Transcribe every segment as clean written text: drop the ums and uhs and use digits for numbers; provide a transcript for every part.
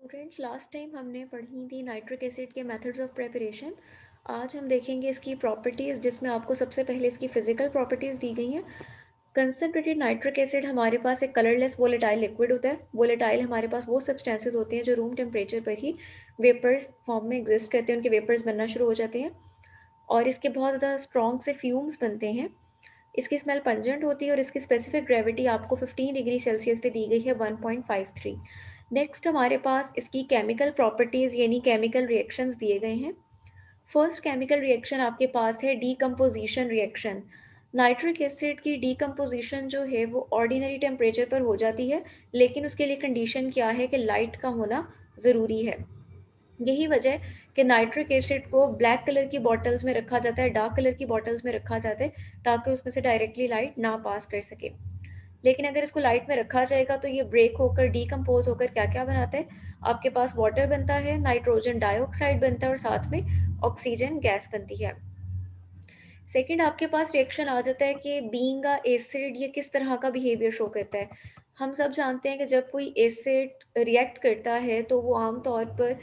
Students, last time हमने पढ़ी थी नाइट्रिक एसिड के मेथड्स ऑफ प्रेपरेशन। आज हम देखेंगे इसकी प्रॉपर्टीज़, जिसमें आपको सबसे पहले इसकी फिजिकल प्रॉपर्टीज़ दी गई हैं। कंसनट्रेटेड नाइट्रिक एसिड हमारे पास एक कलरलेस वोलेटाइल लिक्विड होता है। वोलेटाइल हमारे पास वो सब्सटेंसेज होती हैं जो रूम टेम्परेचर पर ही वेपर्स फॉर्म में एग्जिस्ट करते हैं, उनके वेपर्स बनना शुरू हो जाते हैं और इसके बहुत ज़्यादा स्ट्रॉन्ग से फ्यूम्स बनते हैं। इसकी स्मेल पंजेंट होती है और इसकी स्पेसिफिक ग्रेविटी आपको 15 डिग्री सेल्सियस पे दी गई है 1.53। नेक्स्ट हमारे पास इसकी केमिकल प्रॉपर्टीज़ यानी केमिकल रिएक्शंस दिए गए हैं। फर्स्ट केमिकल रिएक्शन आपके पास है डीकम्पोजिशन रिएक्शन। नाइट्रिक एसिड की डीकम्पोजिशन जो है वो ऑर्डिनरी टेम्परेचर पर हो जाती है, लेकिन उसके लिए कंडीशन क्या है कि लाइट का होना ज़रूरी है। यही वजह कि नाइट्रिक एसिड को ब्लैक कलर की बॉटल्स में रखा जाता है, डार्क कलर की बॉटल्स में रखा जाता है, ताकि उसमें से डायरेक्टली लाइट ना पास कर सके। लेकिन अगर इसको लाइट में रखा जाएगा तो ये ब्रेक होकर डीकम्पोज होकर क्या क्या बनाता है, आपके पास वाटर बनता है, नाइट्रोजन डाइऑक्साइड बनता है और साथ में ऑक्सीजन गैस बनती है। सेकंड आपके पास रिएक्शन आ जाता है कि बीइंग अ एसिड ये किस तरह का बिहेवियर शो करता है। हम सब जानते हैं कि जब कोई एसिड रिएक्ट करता है तो वो आमतौर पर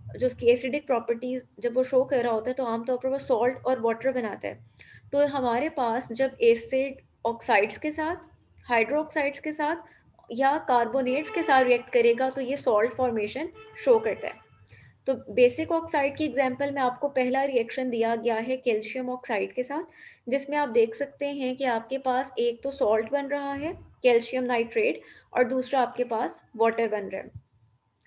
जो उसकी एसिडिक प्रॉपर्टीज़ जब वो शो कर रहा होता है तो आमतौर पर वो सॉल्ट और वाटर बनाता है। तो हमारे पास जब एसिड ऑक्साइड्स के साथ, हाइड्रोक्साइड्स के साथ या कार्बोनेट्स के साथ रिएक्ट करेगा तो ये सॉल्ट फॉर्मेशन शो करता है। तो बेसिक ऑक्साइड की एग्जांपल में आपको पहला रिएक्शन दिया गया है कैल्शियम ऑक्साइड के साथ, जिसमें आप देख सकते हैं कि आपके पास एक तो सॉल्ट बन रहा है कैल्शियम नाइट्रेट और दूसरा आपके पास वाटर बन रहा है।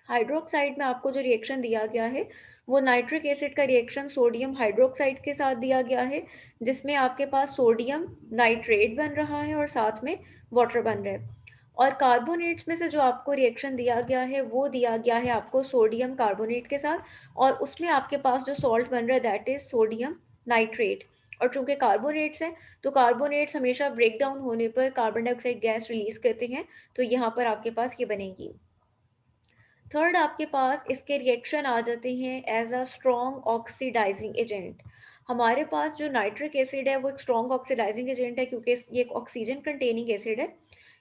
हाइड्रोक्साइड में आपको जो रिएक्शन दिया गया है वो नाइट्रिक एसिड का रिएक्शन सोडियम हाइड्रोक्साइड के साथ दिया गया है, जिसमें आपके पास सोडियम नाइट्रेट बन रहा है और साथ में वाटर बन रहा है। और कार्बोनेट्स में से जो आपको रिएक्शन दिया गया है वो दिया गया है आपको सोडियम कार्बोनेट के साथ, और उसमें आपके पास जो सॉल्ट बन रहा है दैट इज सोडियम नाइट्रेट। और चूंकि कार्बोनेट्स हैं तो कार्बोनेट्स हमेशा ब्रेक डाउन होने पर कार्बन डाइऑक्साइड गैस रिलीज करते हैं, तो यहाँ पर आपके पास ये बनेगी। थर्ड आपके पास इसके रिएक्शन आ जाते हैं as a strong oxidising agent. हमारे पास जो नाइट्रिक एसिड है वो एक स्ट्रॉन्ग ऑक्सीडाइजिंग एजेंट है, क्योंकि ये एक ऑक्सीजन कंटेनिंग एसिड है।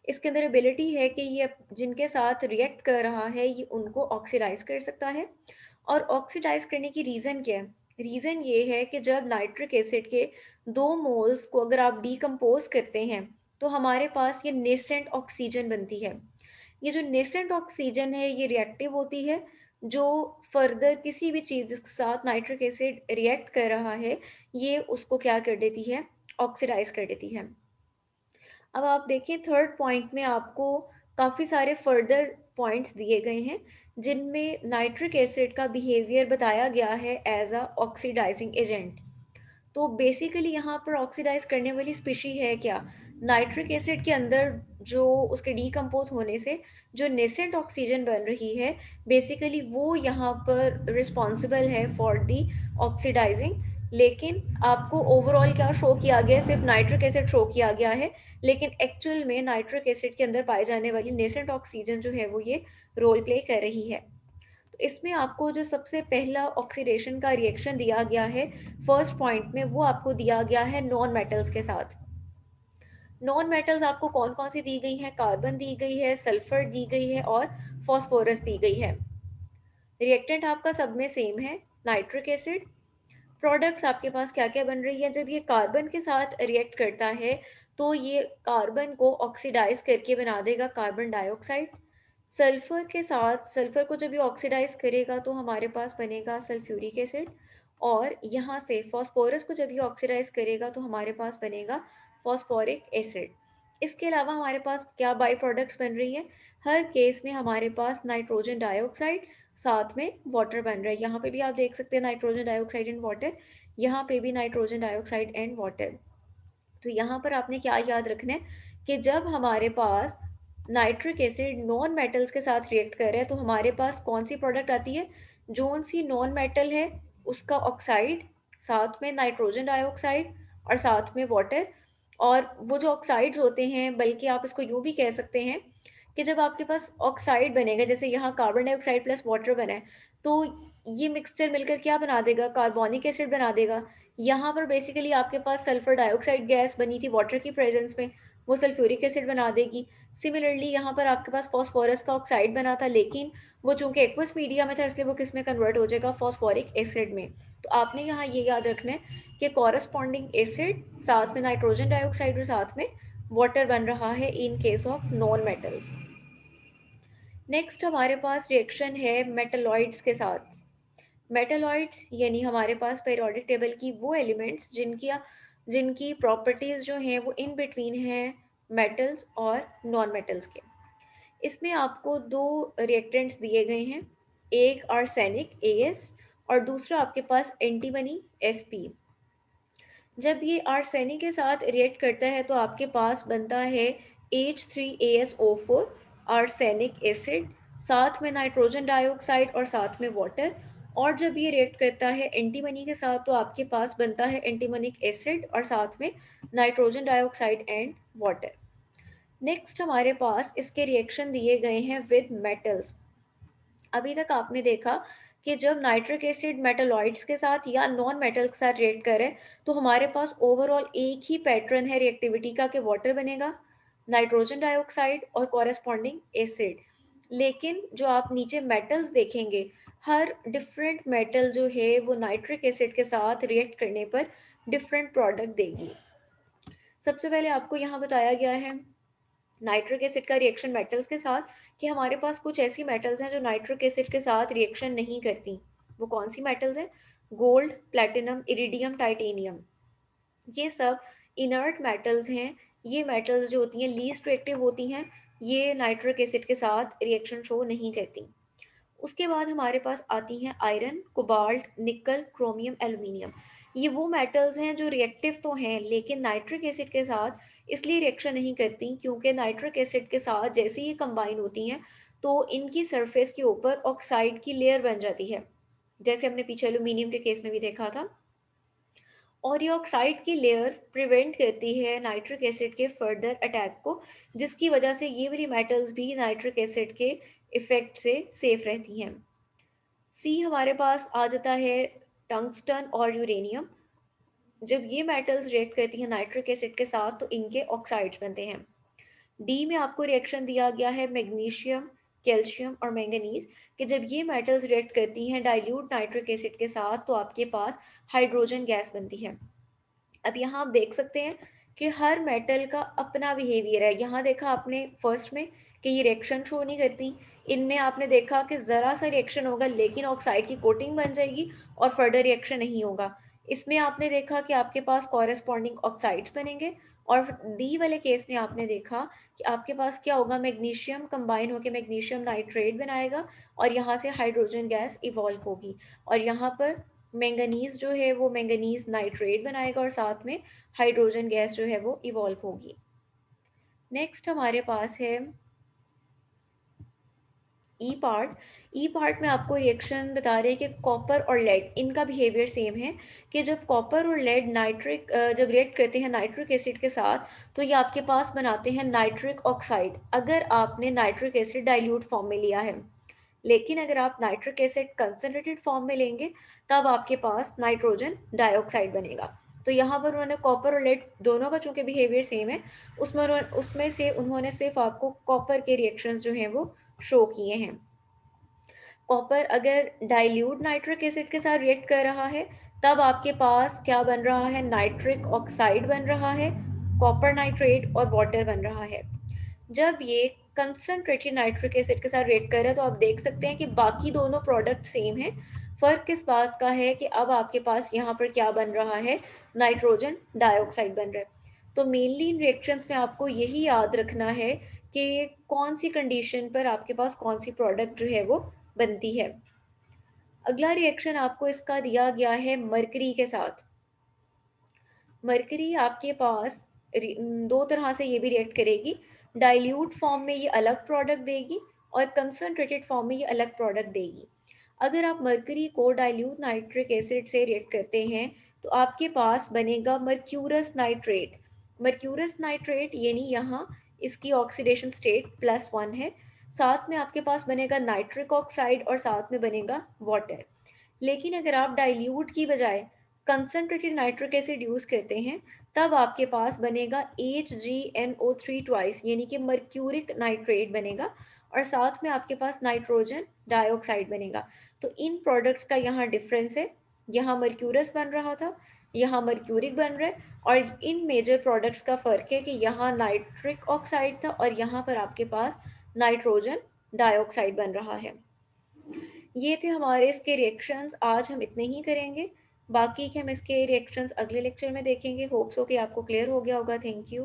इसके अंदर एबिलिटी है कि ये जिनके साथ रिएक्ट कर रहा है ये उनको ऑक्सीडाइज कर सकता है। और ऑक्सीडाइज करने की रीज़न क्या है? रीज़न ये है कि जब नाइट्रिक एसिड के 2 मोल्स को अगर आप डीकम्पोज करते हैं तो हमारे पास ये नेसेंट ऑक्सीजन बनती है। ये जो नेसेंट ऑक्सीजन है ये रिएक्टिव होती है, जो फर्दर किसी भी चीज़ के साथ नाइट्रिक एसिड रिएक्ट कर रहा है ये उसको क्या कर देती है, ऑक्सीडाइज कर देती है। अब आप देखिए थर्ड पॉइंट में आपको काफ़ी सारे फर्दर पॉइंट्स दिए गए हैं, जिनमें नाइट्रिक एसिड का बिहेवियर बताया गया है एज अ ऑक्सीडाइजिंग एजेंट। तो बेसिकली यहाँ पर ऑक्सीडाइज करने वाली स्पीशी है क्या? नाइट्रिक एसिड के अंदर जो उसके डीकम्पोज होने से जो नेसेंट ऑक्सीजन बन रही है, बेसिकली वो यहाँ पर रिस्पॉन्सिबल है फॉर दी ऑक्सीडाइजिंग। लेकिन आपको ओवरऑल क्या शो किया गया है? सिर्फ नाइट्रिक एसिड शो किया गया है, लेकिन एक्चुअल में नाइट्रिक एसिड के अंदर पाए जाने वाली नेसेंट ऑक्सीजन जो है वो ये रोल प्ले कर रही है। तो इसमें आपको जो सबसे पहला ऑक्सीडेशन का रिएक्शन दिया गया है फर्स्ट पॉइंट में, वो आपको दिया गया है नॉन मेटल्स के साथ। नॉन मेटल्स आपको कौन कौन सी दी गई हैं? कार्बन दी गई है, सल्फर दी गई है और फॉस्फोरस दी गई है। रिएक्टेंट आपका सब में सेम है, नाइट्रिक एसिड। प्रोडक्ट्स आपके पास क्या क्या बन रही है? जब ये कार्बन के साथ रिएक्ट करता है तो ये कार्बन को ऑक्सीडाइज करके बना देगा कार्बन डाइऑक्साइड। सल्फर के साथ, सल्फर को जब ये ऑक्सीडाइज करेगा तो हमारे पास बनेगा सल्फ्यूरिक एसिड। और यहाँ से फॉस्फोरस को जब ये ऑक्सीडाइज करेगा तो हमारे पास बनेगा फॉस्फोरिक एसिड। इसके अलावा हमारे पास क्या बाई प्रोडक्ट्स बन रही है? हर केस में हमारे पास नाइट्रोजन डाइऑक्साइड साथ में वाटर बन रहा है। यहाँ पे भी आप देख सकते हैं नाइट्रोजन डाइऑक्साइड एंड वाटर, यहाँ पे भी नाइट्रोजन डाइऑक्साइड एंड वाटर। तो यहाँ पर आपने क्या याद रखना है कि जब हमारे पास नाइट्रिक एसिड नॉन मेटल्स के साथ रिएक्ट कर रहा है तो हमारे पास कौन सी प्रोडक्ट आती है? जोन सी नॉन मेटल है उसका ऑक्साइड, साथ में नाइट्रोजन डाइऑक्साइड और साथ में वाटर। और वो जो ऑक्साइड्स होते हैं, बल्कि आप इसको यूँ भी कह सकते हैं कि जब आपके पास ऑक्साइड बनेगा, जैसे यहाँ कार्बन डाइऑक्साइड प्लस वाटर बना है, तो ये मिक्सचर मिलकर क्या बना देगा? कार्बोनिक एसिड बना देगा। यहाँ पर बेसिकली आपके पास सल्फर डाइऑक्साइड गैस बनी थी वाटर की प्रेजेंस में, वो सल्फ्यूरिक एसिड बना देगी। सिमिलरली यहाँ पर आपके पास फॉस्फोरस का ऑक्साइड बना था, लेकिन वो चूंकि एक्वस मीडिया में था इसलिए वो किस में कन्वर्ट हो जाएगा, फॉस्फोरिक एसिड में। तो आपने यहाँ ये याद रखना है कि कॉरस्पॉन्डिंग एसिड साथ में नाइट्रोजन डाइऑक्साइड और साथ में वाटर बन रहा है in case of non metals. Next हमारे पास रिएक्शन है मेटलॉइड्स के साथ। मेटलॉइड्स यानी हमारे पास पीरियोडिक टेबल की वो एलिमेंट्स जिनकी जिनकी प्रॉपर्टीज जो हैं वो इन बिटवीन हैं मेटल्स और नॉन मेटल्स के। इसमें आपको दो रिएक्टेंट्स दिए गए हैं, एक आर्सेनिक AS और दूसरा आपके पास एंटीमनी SP। जब ये आर्सेनिक के साथ रिएक्ट करता है तो आपके पास बनता है H3AsO4 आर्सेनिक एसिड, साथ में नाइट्रोजन डाइऑक्साइड और साथ में वाटर। और जब ये रिएक्ट करता है एंटीमनी के साथ तो आपके पास बनता है एंटीमनिक एसिड और साथ में nitrogen dioxide and water. Next हमारे पास इसके रिएक्शन दिए गए हैं विद मेटल्स। अभी तक आपने देखा कि जब नाइट्रिक एसिड मेटलॉइड्स के साथ या नॉन मेटल्स के साथ रिएक्ट करे तो हमारे पास ओवरऑल एक ही पैटर्न है रिएक्टिविटी का कि वाटर बनेगा, नाइट्रोजन डाइऑक्साइड और कॉरेस्पॉन्डिंग एसिड। लेकिन जो आप नीचे मेटल्स देखेंगे, हर डिफरेंट मेटल जो है वो नाइट्रिक एसिड के साथ रिएक्ट करने पर डिफरेंट प्रोडक्ट देगी। सबसे पहले आपको यहाँ बताया गया है नाइट्रिक एसिड का रिएक्शन मेटल्स के साथ कि हमारे पास कुछ ऐसी मेटल्स हैं जो नाइट्रिक एसिड के साथ रिएक्शन नहीं करती। वो कौन सी मेटल्स हैं? Gold, platinum, iridium, titanium. ये सब इनर्ट मेटल्स हैं। ये मेटल्स जो होती हैं लीस्ट रिएक्टिव होती हैं, ये नाइट्रिक एसिड के साथ रिएक्शन शो नहीं करती। उसके बाद हमारे पास आती हैं आयरन, कोबाल्ट, निकल, क्रोमियम, एल्यूमिनियम। ये वो मेटल्स हैं जो रिएक्टिव तो हैं लेकिन नाइट्रिक एसिड के साथ इसलिए रिएक्शन नहीं करती क्योंकि नाइट्रिक एसिड के साथ जैसे ये कंबाइन होती हैं तो इनकी सरफेस के ऊपर ऑक्साइड की लेयर बन जाती है, जैसे हमने पीछे एल्यूमिनियम के केस में भी देखा था। और ये ऑक्साइड की लेयर प्रिवेंट करती है नाइट्रिक एसिड के फर्दर अटैक को, जिसकी वजह से ये वाली मेटल्स भी नाइट्रिक एसिड के इफेक्ट से सेफ रहती हैं। सी हमारे पास आ जाता है टंगस्टन और यूरेनियम। जब ये मेटल्स रिएक्ट करती हैं नाइट्रिक एसिड के साथ तो इनके ऑक्साइड्स बनते हैं। डी में आपको रिएक्शन दिया गया है मैग्नीशियम, कैल्शियम और मैंगनीज कि जब ये मेटल्स रिएक्ट करती हैं डाइल्यूट नाइट्रिक एसिड के साथ तो आपके पास हाइड्रोजन गैस बनती है। अब यहाँ आप देख सकते हैं कि हर मेटल का अपना बिहेवियर है। यहाँ देखा आपने फर्स्ट में कि ये रिएक्शन शो नहीं करती, इनमें आपने देखा कि ज़रा सा रिएक्शन होगा लेकिन ऑक्साइड की कोटिंग बन जाएगी और फर्दर रिएक्शन नहीं होगा। इसमें आपने देखा कि आपके पास कॉरेस्पॉन्डिंग ऑक्साइड्स बनेंगे। और डी वाले केस में आपने देखा कि आपके पास क्या होगा, मैग्नीशियम कंबाइन होकर मैग्नीशियम नाइट्रेट बनाएगा और यहाँ से हाइड्रोजन गैस इवॉल्व होगी। और यहाँ पर मैंगनीज जो है वो मैंगनीज नाइट्रेट बनाएगा और साथ में हाइड्रोजन गैस जो है वो इवॉल्व होगी। नेक्स्ट हमारे पास है ई पार्ट में आपको रिएक्शन बता रहे हैं कि कॉपर और लेड इनका बिहेवियर सेम है कि जब कॉपर और लेड जब रिएक्ट करते हैं नाइट्रिक एसिड के साथ तो ये आपके पास बनाते हैं नाइट्रिक ऑक्साइड, अगर आपने नाइट्रिक एसिड डाइल्यूट फॉर्म में लिया है। लेकिन अगर आप नाइट्रिक एसिड कंसनट्रेटेड फॉर्म में लेंगे तब आपके पास नाइट्रोजन डाइऑक्साइड बनेगा। तो यहाँ पर उन्होंने कॉपर और लेड दोनों का चूंकि बिहेवियर सेम है उसमें से उन्होंने सिर्फ आपको कॉपर के रिएक्शंस जो हैं वो शो किए हैं। कॉपर अगर डाइल्यूट नाइट्रिक एसिड के साथ रिएक्ट कर रहा है तब आपके पास क्या बन रहा है, नाइट्रिक ऑक्साइड बन रहा है, कॉपर नाइट्रेट और वाटर बन रहा है। जब ये कंसनट्रेटेड नाइट्रिक एसिड के साथ रिएक्ट कर रहा है तो आप देख सकते हैं कि बाकी दोनों प्रोडक्ट सेम है। फर्क किस बात का है कि अब आपके पास यहाँ पर क्या बन रहा है, नाइट्रोजन डाइऑक्साइड बन रहा है। तो मेनली इन रिएक्शंस में आपको यही याद रखना है कि कौन सी कंडीशन पर आपके पास कौन सी प्रोडक्ट जो है वो बनती है। अगला रिएक्शन आपको इसका दिया गया है मरकरी के साथ। मरकरी आपके पास दो तरह से ये भी रिएक्ट करेगी, डाइल्यूट फॉर्म में ये अलग प्रोडक्ट देगी और कंसनट्रेटेड फॉर्म में ये अलग प्रोडक्ट देगी। अगर आप मरकरी को डाइल्यूट नाइट्रिक एसिड से रिएक्ट करते हैं तो आपके पास बनेगा मर्क्यूरस नाइट्रेट। मर्क्यूरस नाइट्रेट यानी यहाँ इसकी ऑक्सीडेशन स्टेट +1 है। साथ में आपके पास बनेगा नाइट्रिक ऑक्साइड और साथ में बनेगा वाटर। लेकिन अगर आप डाइल्यूट की बजाय कंसंट्रेटेड नाइट्रिक एसिड यूज़ करते हैं, तब आपके पास बनेगा HgNO3 ट्वाइस, यानी कि मर्क्यूरिक नाइट्रेट बनेगा, और साथ में आपके पास नाइट्रोजन डाइऑक्साइड बनेगा। तो इन प्रोडक्ट्स का यहाँ डिफरेंस है, यहाँ मर्क्यूरस बन रहा था, यहाँ मर्क्यूरिक बन रहा है, और इन मेजर प्रोडक्ट्स का फ़र्क है कि यहाँ नाइट्रिक ऑक्साइड था और यहाँ पर आपके पास नाइट्रोजन डाइऑक्साइड बन रहा है। ये थे हमारे इसके रिएक्शंस, आज हम इतने ही करेंगे। बाकी के हम इसके रिएक्शंस अगले लेक्चर में देखेंगे। होप सो कि आपको क्लियर हो गया होगा। Thank you.